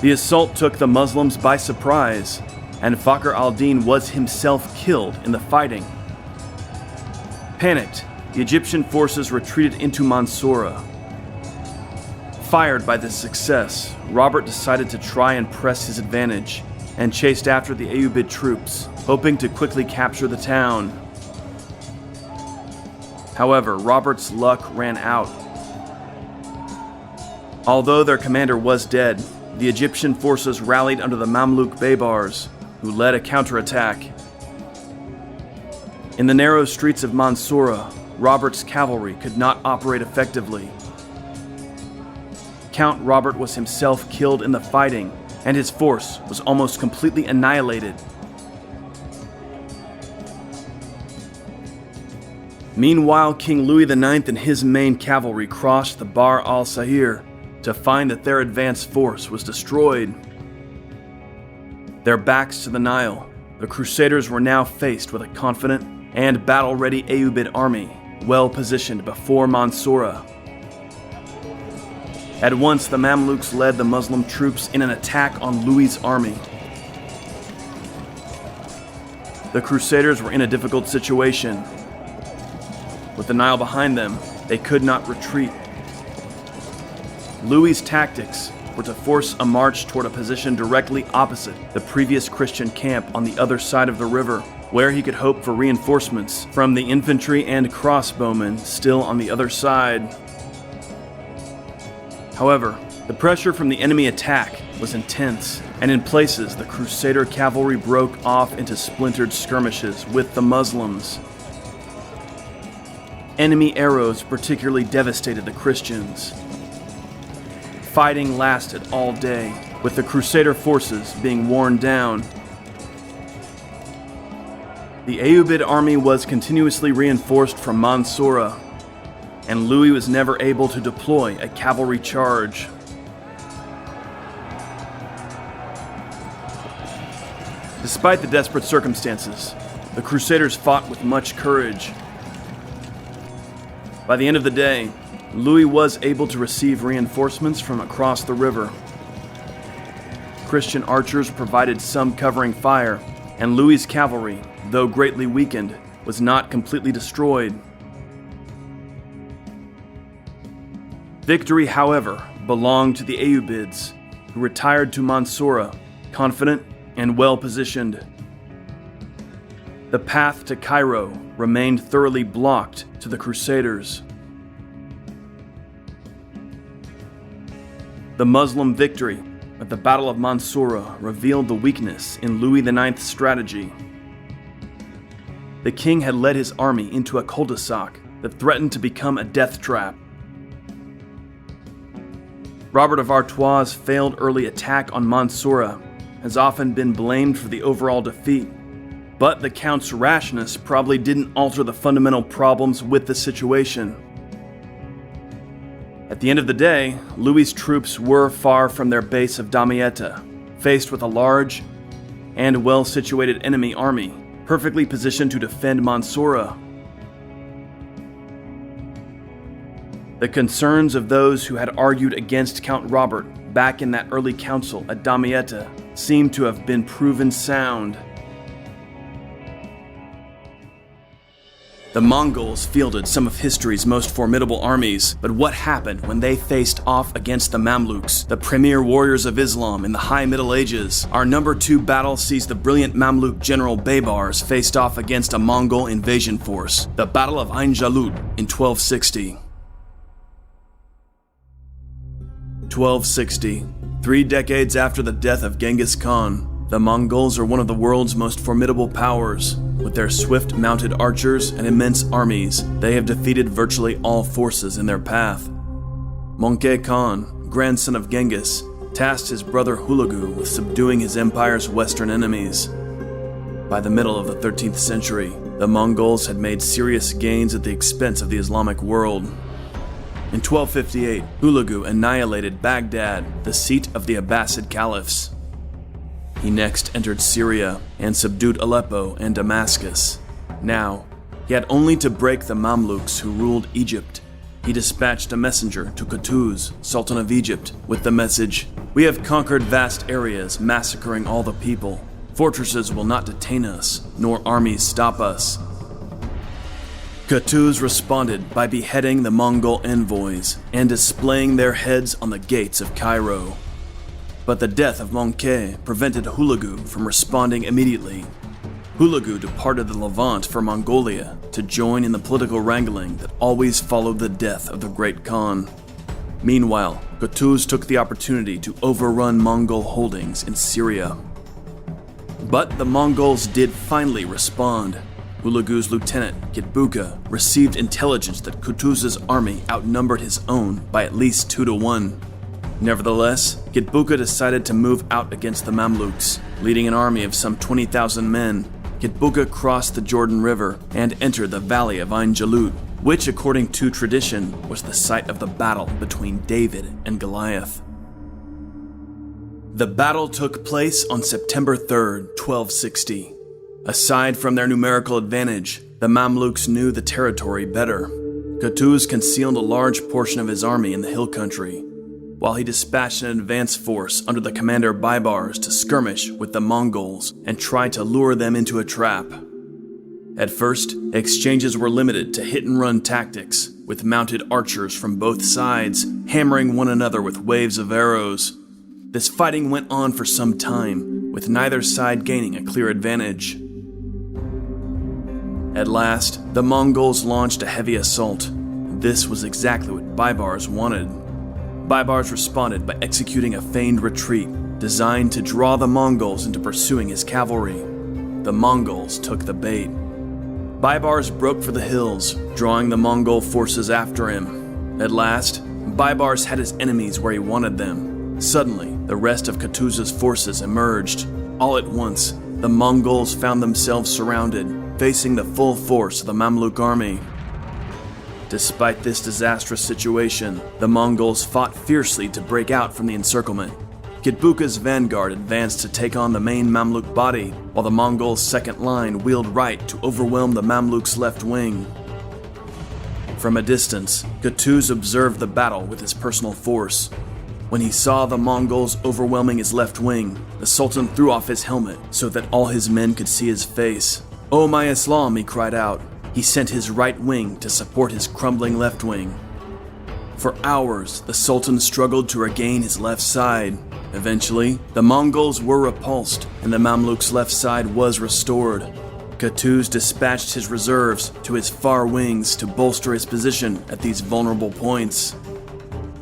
The assault took the Muslims by surprise, and Fakhr al-Din was himself killed in the fighting. Panicked, the Egyptian forces retreated into Mansoura. Fired by this success, Robert decided to try and press his advantage, and chased after the Ayyubid troops, hoping to quickly capture the town. However, Robert's luck ran out. Although their commander was dead, the Egyptian forces rallied under the Mamluk Baibars, who led a counterattack. In the narrow streets of Mansoura, Robert's cavalry could not operate effectively. Count Robert was himself killed in the fighting, and his force was almost completely annihilated. Meanwhile, King Louis IX and his main cavalry crossed the Bahr al-Sahir to find that their advance force was destroyed. Their backs to the Nile, the Crusaders were now faced with a confident and battle-ready Ayyubid army, well positioned before Mansoura. At once, the Mamluks led the Muslim troops in an attack on Louis's army. The Crusaders were in a difficult situation. With the Nile behind them, they could not retreat. Louis's tactics were to force a march toward a position directly opposite the previous Christian camp on the other side of the river, where he could hope for reinforcements from the infantry and crossbowmen still on the other side. However, the pressure from the enemy attack was intense, and in places the Crusader cavalry broke off into splintered skirmishes with the Muslims. Enemy arrows particularly devastated the Christians. Fighting lasted all day, with the Crusader forces being worn down. The Ayyubid army was continuously reinforced from Mansoura, and Louis was never able to deploy a cavalry charge. Despite the desperate circumstances, the Crusaders fought with much courage. By the end of the day, Louis was able to receive reinforcements from across the river. Christian archers provided some covering fire, and Louis's cavalry, though greatly weakened, was not completely destroyed. Victory, however, belonged to the Ayyubids, who retired to Mansoura, confident and well-positioned. The path to Cairo remained thoroughly blocked to the Crusaders. The Muslim victory at the Battle of Mansoura revealed the weakness in Louis IX's strategy. The king had led his army into a cul-de-sac that threatened to become a death trap. Robert of Artois' failed early attack on Mansoura has often been blamed for the overall defeat, but the Count's rashness probably didn't alter the fundamental problems with the situation. At the end of the day, Louis's troops were far from their base of Damietta, faced with a large and well-situated enemy army, perfectly positioned to defend Mansoura. The concerns of those who had argued against Count Robert back in that early council at Damietta seem to have been proven sound. The Mongols fielded some of history's most formidable armies, but what happened when they faced off against the Mamluks, the premier warriors of Islam in the High Middle Ages? Our number 2 battle sees the brilliant Mamluk general Baibars faced off against a Mongol invasion force, the Battle of Ain Jalut in 1260. 1260, 3 decades after the death of Genghis Khan, the Mongols are one of the world's most formidable powers. With their swift mounted archers and immense armies, they have defeated virtually all forces in their path. Möngke Khan, grandson of Genghis, tasked his brother Hulagu with subduing his empire's western enemies. By the middle of the 13th century, the Mongols had made serious gains at the expense of the Islamic world. In 1258, Hulagu annihilated Baghdad, the seat of the Abbasid caliphs. He next entered Syria and subdued Aleppo and Damascus. Now, he had only to break the Mamluks who ruled Egypt. He dispatched a messenger to Qutuz, Sultan of Egypt, with the message, "We have conquered vast areas, massacring all the people. Fortresses will not detain us, nor armies stop us." Qutuz responded by beheading the Mongol envoys and displaying their heads on the gates of Cairo. But the death of Monkey prevented Hulagu from responding immediately. Hulagu departed the Levant for Mongolia to join in the political wrangling that always followed the death of the Great Khan. Meanwhile, Kutuz took the opportunity to overrun Mongol holdings in Syria. But the Mongols did finally respond. Hulagu's lieutenant, Kitbuka, received intelligence that Kutuz's army outnumbered his own by at least 2-1. Nevertheless, Kitbuka decided to move out against the Mamluks. Leading an army of some 20,000 men, Kitbuka crossed the Jordan River and entered the valley of Ain Jalut, which, according to tradition, was the site of the battle between David and Goliath. The battle took place on September 3rd, 1260. Aside from their numerical advantage, the Mamluks knew the territory better. Kutuz concealed a large portion of his army in the hill country, while he dispatched an advance force under the commander Baibars to skirmish with the Mongols and try to lure them into a trap. At first, exchanges were limited to hit-and-run tactics, with mounted archers from both sides hammering one another with waves of arrows. This fighting went on for some time, with neither side gaining a clear advantage. At last, the Mongols launched a heavy assault. This was exactly what Baibars wanted. Baibars responded by executing a feigned retreat designed to draw the Mongols into pursuing his cavalry. The Mongols took the bait. Baibars broke for the hills, drawing the Mongol forces after him. At last, Baibars had his enemies where he wanted them. Suddenly, the rest of Kutuz's forces emerged. All at once, the Mongols found themselves surrounded, facing the full force of the Mamluk army. Despite this disastrous situation, the Mongols fought fiercely to break out from the encirclement. Kitbuka's vanguard advanced to take on the main Mamluk body, while the Mongols' second line wheeled right to overwhelm the Mamluks' left wing. From a distance, Kutuz observed the battle with his personal force. When he saw the Mongols overwhelming his left wing, the Sultan threw off his helmet so that all his men could see his face. "O my Islam," he cried out. He sent his right wing to support his crumbling left wing. For hours, the Sultan struggled to regain his left side. Eventually, the Mongols were repulsed, and the Mamluks' left side was restored. Kutuz dispatched his reserves to his far wings to bolster his position at these vulnerable points.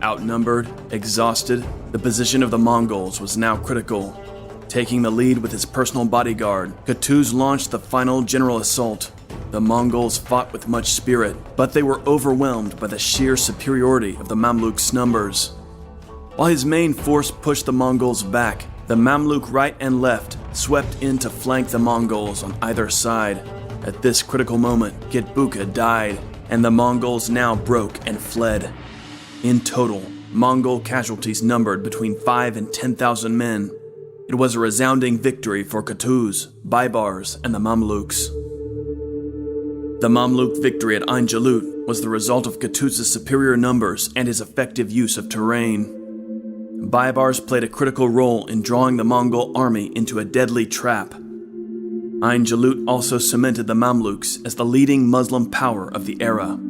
Outnumbered, exhausted, the position of the Mongols was now critical. Taking the lead with his personal bodyguard, Kutuz launched the final general assault. The Mongols fought with much spirit, but they were overwhelmed by the sheer superiority of the Mamluks' numbers. While his main force pushed the Mongols back, the Mamluk right and left swept in to flank the Mongols on either side. At this critical moment, Kitbuka died, and the Mongols now broke and fled. In total, Mongol casualties numbered between 5,000 and 10,000 men. It was a resounding victory for Kutuz, Baibars, and the Mamluks. The Mamluk victory at Ain Jalut was the result of Kutuz's superior numbers and his effective use of terrain. Baibars played a critical role in drawing the Mongol army into a deadly trap. Ain Jalut also cemented the Mamluks as the leading Muslim power of the era.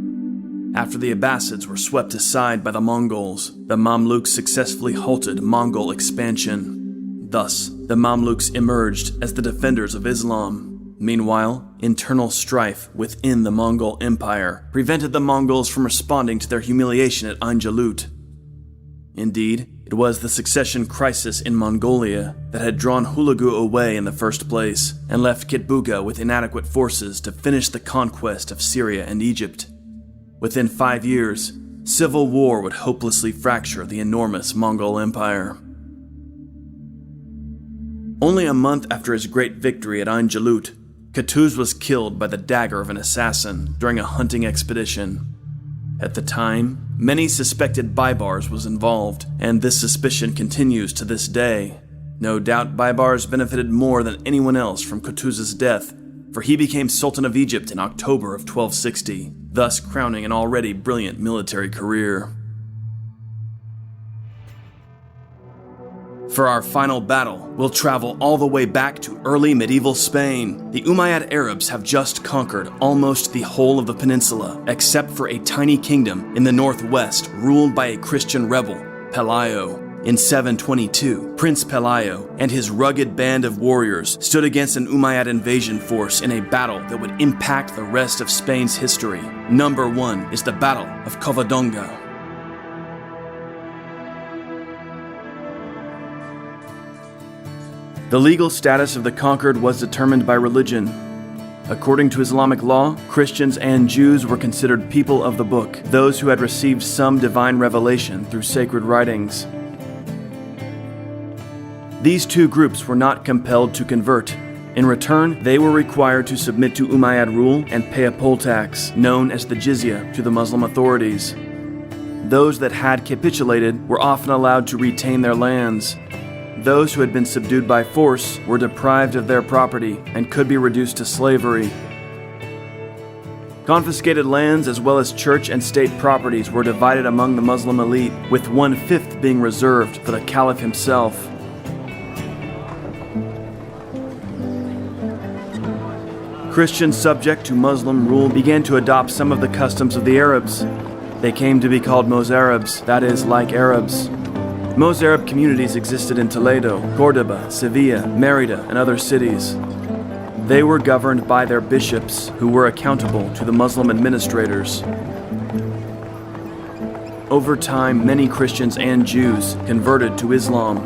After the Abbasids were swept aside by the Mongols, the Mamluks successfully halted Mongol expansion. Thus, the Mamluks emerged as the defenders of Islam. Meanwhile, internal strife within the Mongol Empire prevented the Mongols from responding to their humiliation at Ain Jalut. Indeed, it was the succession crisis in Mongolia that had drawn Hulagu away in the first place and left Kitbuka with inadequate forces to finish the conquest of Syria and Egypt. Within 5 years, civil war would hopelessly fracture the enormous Mongol Empire. Only a month after his great victory at Ain Jalut, Kutuz was killed by the dagger of an assassin during a hunting expedition. At the time, many suspected Baibars was involved, and this suspicion continues to this day. No doubt Baibars benefited more than anyone else from Kutuz's death, for he became Sultan of Egypt in October of 1260, thus crowning an already brilliant military career. For our final battle, we'll travel all the way back to early medieval Spain. The Umayyad Arabs have just conquered almost the whole of the peninsula, except for a tiny kingdom in the northwest ruled by a Christian rebel, Pelayo. In 722, Prince Pelayo and his rugged band of warriors stood against an Umayyad invasion force in a battle that would impact the rest of Spain's history. Number 1 is the Battle of Covadonga. The legal status of the conquered was determined by religion. According to Islamic law, Christians and Jews were considered people of the book, those who had received some divine revelation through sacred writings. These two groups were not compelled to convert. In return, they were required to submit to Umayyad rule and pay a poll tax, known as the jizya, to the Muslim authorities. Those that had capitulated were often allowed to retain their lands. Those who had been subdued by force were deprived of their property and could be reduced to slavery. Confiscated lands as well as church and state properties were divided among the Muslim elite, with 1/5 being reserved for the Caliph himself. Christians subject to Muslim rule began to adopt some of the customs of the Arabs. They came to be called Mozarabs, that is, like Arabs. Mozarab communities existed in Toledo, Córdoba, Sevilla, Mérida, and other cities. They were governed by their bishops, who were accountable to the Muslim administrators. Over time, many Christians and Jews converted to Islam.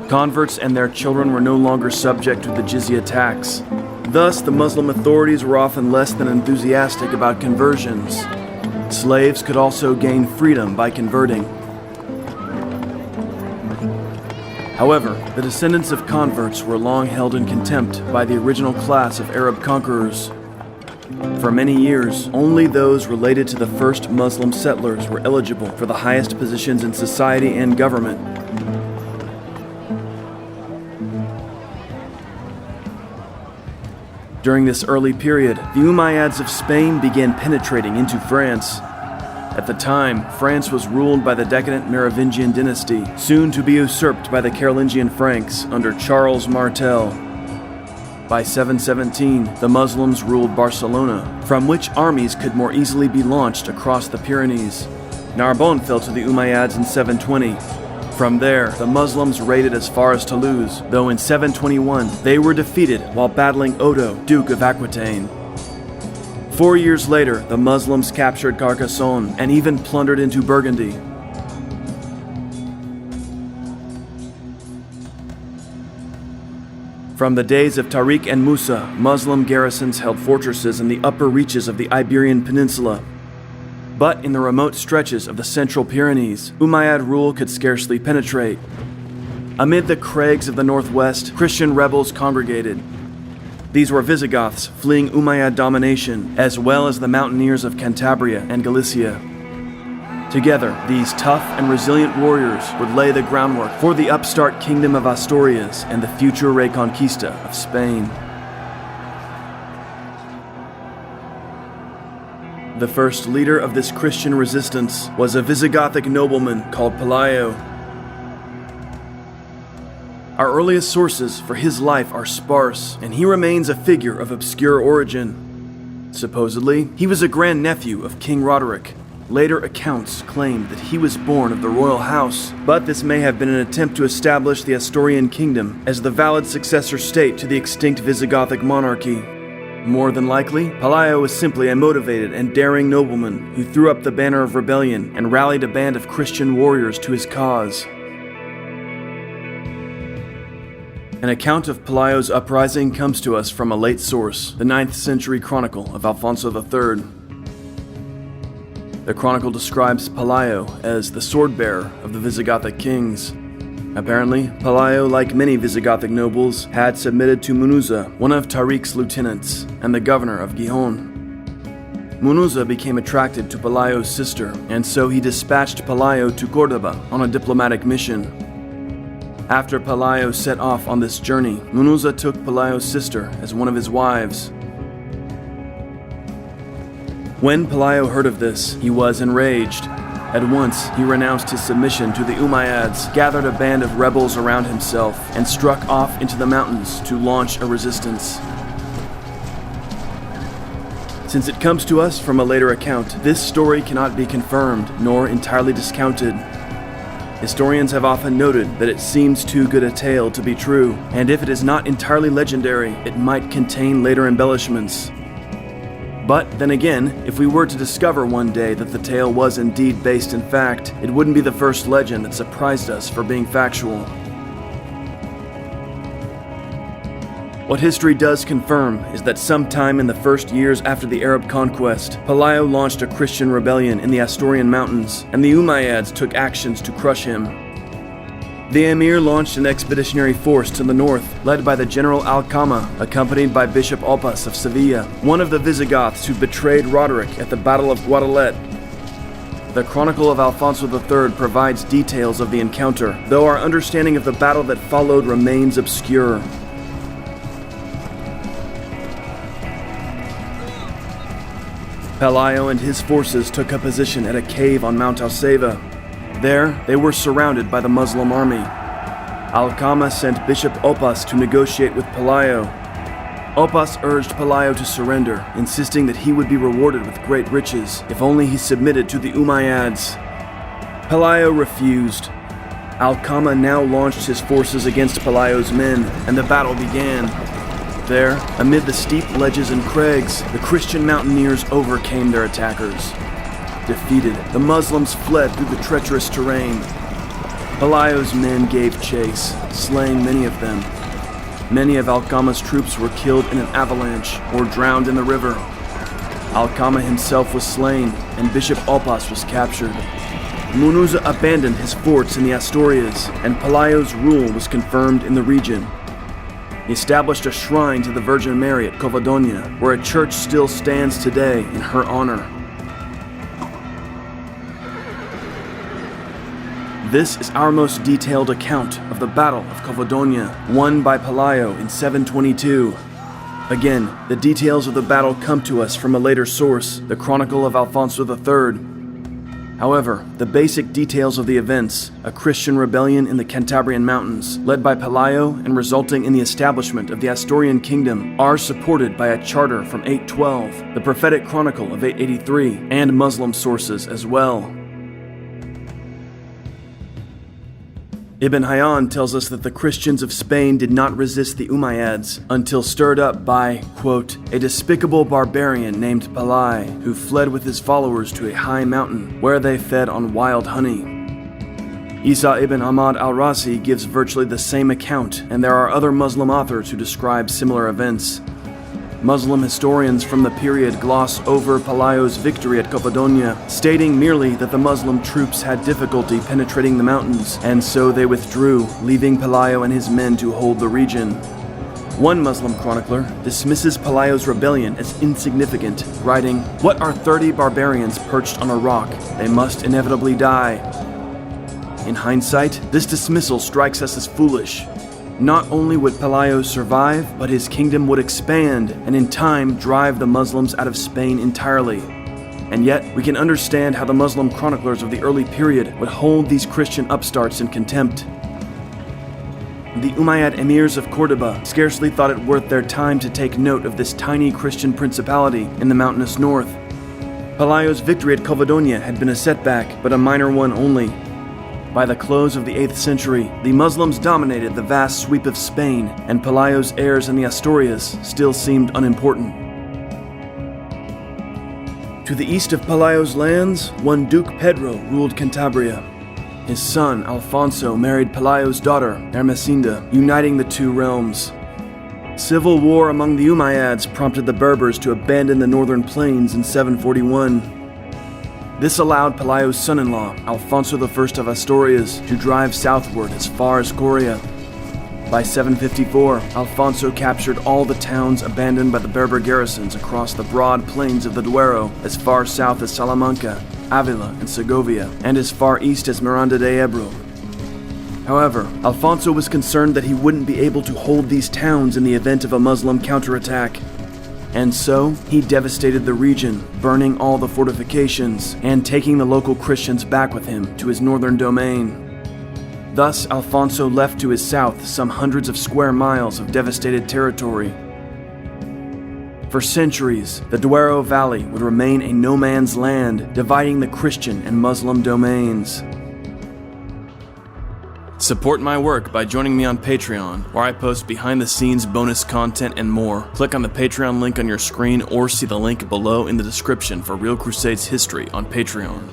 Converts and their children were no longer subject to the jizya tax. Thus, the Muslim authorities were often less than enthusiastic about conversions. Slaves could also gain freedom by converting. However, the descendants of converts were long held in contempt by the original class of Arab conquerors. For many years, only those related to the first Muslim settlers were eligible for the highest positions in society and government. During this early period, the Umayyads of Spain began penetrating into France. At the time, France was ruled by the decadent Merovingian dynasty, soon to be usurped by the Carolingian Franks under Charles Martel. By 717, the Muslims ruled Barcelona, from which armies could more easily be launched across the Pyrenees. Narbonne fell to the Umayyads in 720. From there, the Muslims raided as far as Toulouse, though in 721 they were defeated while battling Odo, Duke of Aquitaine. 4 years later, the Muslims captured Carcassonne and even plundered into Burgundy. From the days of Tariq and Musa, Muslim garrisons held fortresses in the upper reaches of the Iberian Peninsula. But in the remote stretches of the Central Pyrenees, Umayyad rule could scarcely penetrate. Amid the crags of the northwest, Christian rebels congregated. These were Visigoths fleeing Umayyad domination, as well as the mountaineers of Cantabria and Galicia. Together, these tough and resilient warriors would lay the groundwork for the upstart kingdom of Asturias and the future Reconquista of Spain. The first leader of this Christian resistance was a Visigothic nobleman called Pelayo. Our earliest sources for his life are sparse, and he remains a figure of obscure origin. Supposedly, he was a grandnephew of King Roderick. Later accounts claim that he was born of the royal house, but this may have been an attempt to establish the Asturian kingdom as the valid successor state to the extinct Visigothic monarchy. More than likely, Pelayo was simply a motivated and daring nobleman who threw up the banner of rebellion and rallied a band of Christian warriors to his cause. An account of Pelayo's uprising comes to us from a late source, the 9th century chronicle of Alfonso III. The chronicle describes Pelayo as the sword-bearer of the Visigothic kings. Apparently, Pelayo, like many Visigothic nobles, had submitted to Munuza, one of Tariq's lieutenants, and the governor of Gijón. Munuza became attracted to Pelayo's sister, and so he dispatched Pelayo to Córdoba on a diplomatic mission. After Pelayo set off on this journey, Munuza took Pelayo's sister as one of his wives. When Pelayo heard of this, he was enraged. At once, he renounced his submission to the Umayyads, gathered a band of rebels around himself, and struck off into the mountains to launch a resistance. Since it comes to us from a later account, this story cannot be confirmed nor entirely discounted. Historians have often noted that it seems too good a tale to be true, and if it is not entirely legendary, it might contain later embellishments. But then again, if we were to discover one day that the tale was indeed based in fact, it wouldn't be the first legend that surprised us for being factual. What history does confirm is that sometime in the first years after the Arab conquest, Pelayo launched a Christian rebellion in the Asturian mountains, and the Umayyads took actions to crush him. The emir launched an expeditionary force to the north, led by the general Alcama, accompanied by Bishop Oppas of Sevilla, one of the Visigoths who betrayed Roderick at the Battle of Guadalete. The Chronicle of Alfonso III provides details of the encounter, though our understanding of the battle that followed remains obscure. Pelayo and his forces took a position at a cave on Mount Alceva. There, they were surrounded by the Muslim army. Alcama sent Bishop Oppas to negotiate with Pelayo. Oppas urged Pelayo to surrender, insisting that he would be rewarded with great riches if only he submitted to the Umayyads. Pelayo refused. Alcama now launched his forces against Pelayo's men, and the battle began. There, amid the steep ledges and crags, the Christian mountaineers overcame their attackers. Defeated, the Muslims fled through the treacherous terrain. Pelayo's men gave chase, slaying many of them. Many of Alcama's troops were killed in an avalanche or drowned in the river. Alcama himself was slain, and Bishop Oppas was captured. Munuza abandoned his forts in the Asturias, and Pelayo's rule was confirmed in the region. He established a shrine to the Virgin Mary at Covadonga, where a church still stands today in her honor. This is our most detailed account of the Battle of Covadonga, won by Pelayo in 722. Again, the details of the battle come to us from a later source, the Chronicle of Alfonso III. However, the basic details of the events, a Christian rebellion in the Cantabrian mountains, led by Pelayo and resulting in the establishment of the Asturian kingdom, are supported by a charter from 812, the prophetic chronicle of 883, and Muslim sources as well. Ibn Hayyan tells us that the Christians of Spain did not resist the Umayyads until stirred up by, quote, a despicable barbarian named Pelai, who fled with his followers to a high mountain, where they fed on wild honey. Isa ibn Ahmad al-Rasi gives virtually the same account, and there are other Muslim authors who describe similar events. Muslim historians from the period gloss over Pelayo's victory at Covadonga, stating merely that the Muslim troops had difficulty penetrating the mountains, and so they withdrew, leaving Pelayo and his men to hold the region. One Muslim chronicler dismisses Pelayo's rebellion as insignificant, writing, "What are 30 barbarians perched on a rock? They must inevitably die." In hindsight, this dismissal strikes us as foolish. Not only would Pelayo survive, but his kingdom would expand and in time drive the Muslims out of Spain entirely. And yet, we can understand how the Muslim chroniclers of the early period would hold these Christian upstarts in contempt. The Umayyad emirs of Cordoba scarcely thought it worth their time to take note of this tiny Christian principality in the mountainous north. Pelayo's victory at Covadonga had been a setback, but a minor one only. By the close of the 8th century, the Muslims dominated the vast sweep of Spain, and Pelayo's heirs in the Asturias still seemed unimportant. To the east of Pelayo's lands, one Duke Pedro ruled Cantabria. His son, Alfonso, married Pelayo's daughter, Ermesinda, uniting the two realms. Civil war among the Umayyads prompted the Berbers to abandon the northern plains in 741. This allowed Pelayo's son-in-law, Alfonso I of Asturias, to drive southward as far as Coria. By 754, Alfonso captured all the towns abandoned by the Berber garrisons across the broad plains of the Duero, as far south as Salamanca, Avila, and Segovia, and as far east as Miranda de Ebro. However, Alfonso was concerned that he wouldn't be able to hold these towns in the event of a Muslim counterattack. And so, he devastated the region, burning all the fortifications, and taking the local Christians back with him to his northern domain. Thus, Alfonso left to his south some hundreds of square miles of devastated territory. For centuries, the Duero Valley would remain a no-man's land, dividing the Christian and Muslim domains. Support my work by joining me on Patreon, where I post behind-the-scenes bonus content and more. Click on the Patreon link on your screen or see the link below in the description for Real Crusades History on Patreon.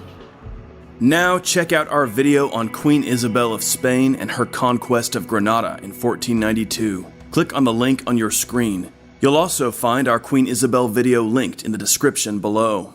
Now check out our video on Queen Isabel of Spain and her conquest of Granada in 1492. Click on the link on your screen. You'll also find our Queen Isabel video linked in the description below.